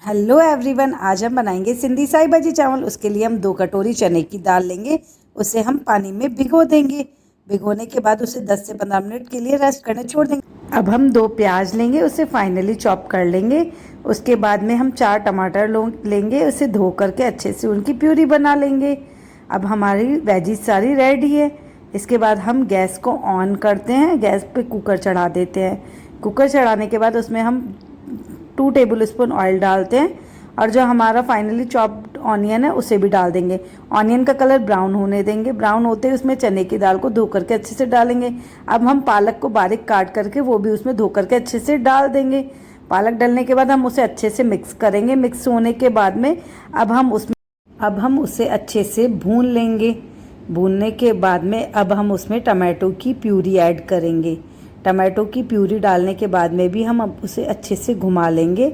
Hello everyone, आज हम बनाएंगे सिंधी साई भाजी चावल। उसके लिए हम 2 कटोरी चने की दाल लेंगे। उसे हम पानी में भिगो देंगे। भिगोने के बाद उसे 10 से 15 मिनट के लिए रेस्ट करने छोड़ देंगे। अब हम 2 प्याज लेंगे, उसे फाइनली चॉप कर लेंगे। उसके बाद में हम 4 टमाटर लेंगे, उसे धो करके अच्छे से उनकी प्यूरी बना लेंगे। अब हमारी वेजीज सारी रेडी है। इसके बाद हम गैस को ऑन करते हैं, गैस पे कुकर चढ़ा देते हैं। कुकर चढ़ाने के बाद उसमें हम 2 टेबल स्पून ऑयल डालते हैं और जो हमारा फाइनली चॉप्ड ऑनियन है उसे भी डाल देंगे। ऑनियन का कलर ब्राउन होने देंगे। ब्राउन होते ही उसमें चने की दाल को धो करके अच्छे से डालेंगे। अब हम पालक को बारीक काट करके वो भी उसमें धो करके अच्छे से डाल देंगे। पालक डालने के बाद हम उसे अच्छे से मिक्स करेंगे। मिक्स होने के बाद में अब हम उसे अच्छे से भून लेंगे। भूनने के बाद में अब हम उसमें टमाटो की प्यूरी ऐड करेंगे। टमाटो की प्यूरी डालने के बाद में भी हम अब उसे अच्छे से घुमा लेंगे।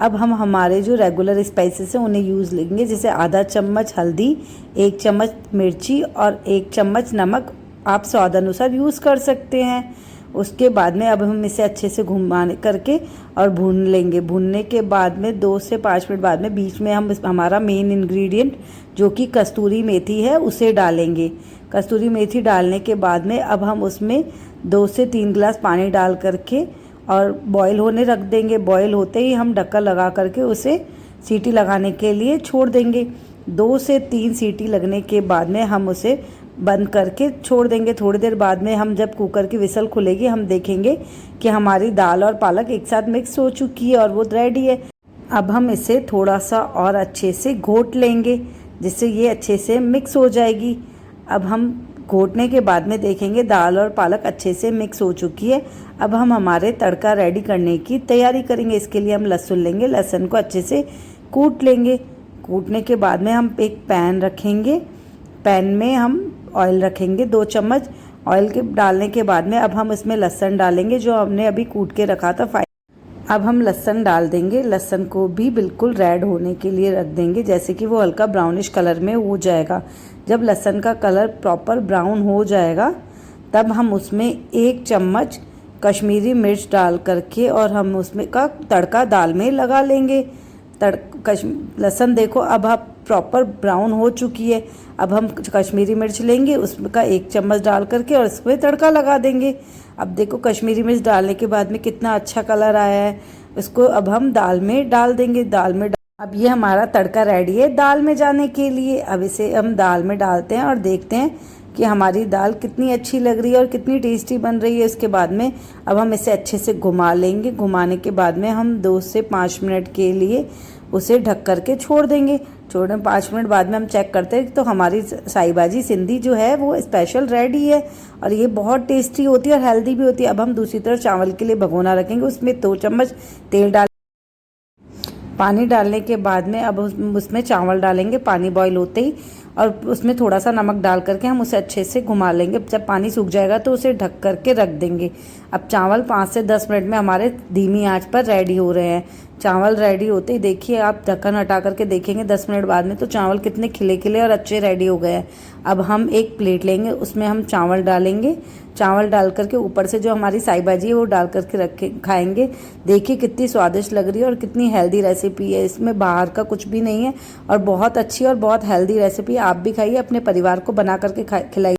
अब हम हमारे जो रेगुलर स्पाइसेस हैं उन्हें यूज़ लेंगे, जैसे आधा चम्मच हल्दी, 1 चम्मच मिर्ची और 1 चम्मच नमक आप स्वाद अनुसार यूज़ कर सकते हैं। उसके बाद में अब हम इसे अच्छे से घुमाने करके और भून लेंगे। भूनने के बाद में 2 से 5 मिनट बाद में बीच में हम हमारा मेन इंग्रेडिएंट जो कि कस्तूरी मेथी है उसे डालेंगे। कस्तूरी मेथी डालने के बाद में अब हम उसमें 2 से 3 गिलास पानी डाल करके और बॉईल होने रख देंगे। बॉईल होते ही हम ढक्कन लगा करके उसे सीटी लगाने के लिए छोड़ देंगे। 2 से 3 सीटी लगने के बाद में हम उसे बंद करके छोड़ देंगे। थोड़ी देर बाद में हम जब कुकर की विसल खुलेगी हम देखेंगे कि हमारी दाल और पालक एक साथ मिक्स हो चुकी है और वो रेडी है। अब हम इसे थोड़ा सा और अच्छे से घोट लेंगे, जिससे ये अच्छे से मिक्स हो जाएगी। अब हम घोटने के बाद में देखेंगे दाल और पालक अच्छे से मिक्स हो चुकी है। अब हम हमारे तड़का रेडी करने की तैयारी करेंगे। इसके लिए हम लहसुन लेंगे, लहसुन को अच्छे से कूट लेंगे। कूटने के बाद में हम एक पैन रखेंगे। पैन में हम ऑयल रखेंगे 2 चम्मच। ऑयल के डालने के बाद में अब हम इसमें लहसुन डालेंगे जो हमने अभी कूट के रखा था। अब हम लहसुन डाल देंगे। लहसुन को भी बिल्कुल रेड होने के लिए रख देंगे, जैसे कि वो हल्का ब्राउनिश कलर में हो जाएगा। जब लहसुन का कलर प्रॉपर ब्राउन हो जाएगा तब हम उसमें 1 चम्मच कश्मीरी मिर्च डाल करके और हम उसमें का तड़का दाल में लगा लेंगे। लहसुन देखो अब आप प्रॉपर ब्राउन हो चुकी है। अब हम कश्मीरी मिर्च लेंगे, उसका 1 चम्मच डाल करके और इसमें तड़का लगा देंगे। अब देखो कश्मीरी मिर्च डालने के बाद में कितना अच्छा कलर आया है। इसको अब हम दाल में डाल देंगे। अब ये हमारा तड़का रेडी है दाल में जाने के लिए। अब इसे हम दाल में डालते हैं और देखते हैं कि हमारी दाल कितनी अच्छी लग रही है और कितनी टेस्टी बन रही है। इसके बाद में अब हम इसे अच्छे से घुमा लेंगे। घुमाने के बाद में हम 2 से 5 मिनट के लिए उसे ढक करके छोड़ देंगे। 5 मिनट बाद में हम चेक करते हैं तो हमारी साई भाजी सिंधी जो है वो स्पेशल रेडी है और ये बहुत टेस्टी होती है और हेल्दी भी होती है। अब हम दूसरी तरफ चावल के लिए भगोना रखेंगे, उसमें 2 चम्मच तेल डाल पानी डालने के बाद में अब उसमें चावल डालेंगे पानी बॉईल होते ही, और उसमें थोड़ा सा नमक डाल करके हम उसे अच्छे से घुमा लेंगे। जब पानी सूख जाएगा तो उसे ढक करके रख देंगे। अब चावल 5 से 10 मिनट में हमारे धीमी आंच पर रेडी हो रहे हैं। चावल रेडी होते ही देखिए आप ढक्कन हटा करके देखेंगे 10 मिनट बाद में तो चावल कितने खिले खिले और अच्छे रेडी हो गए हैं। अब हम एक प्लेट लेंगे, उसमें हम चावल डालेंगे। चावल डाल करके ऊपर से जो हमारी साई भाजी है वो डाल करके रखे खाएंगे। देखिए कितनी स्वादिष्ट लग रही है और कितनी हेल्दी रेसिपी है। इसमें बाहर का कुछ भी नहीं है और बहुत अच्छी और बहुत हेल्दी रेसिपी। आप भी खाइए, अपने परिवार को बना करके खिलाइए।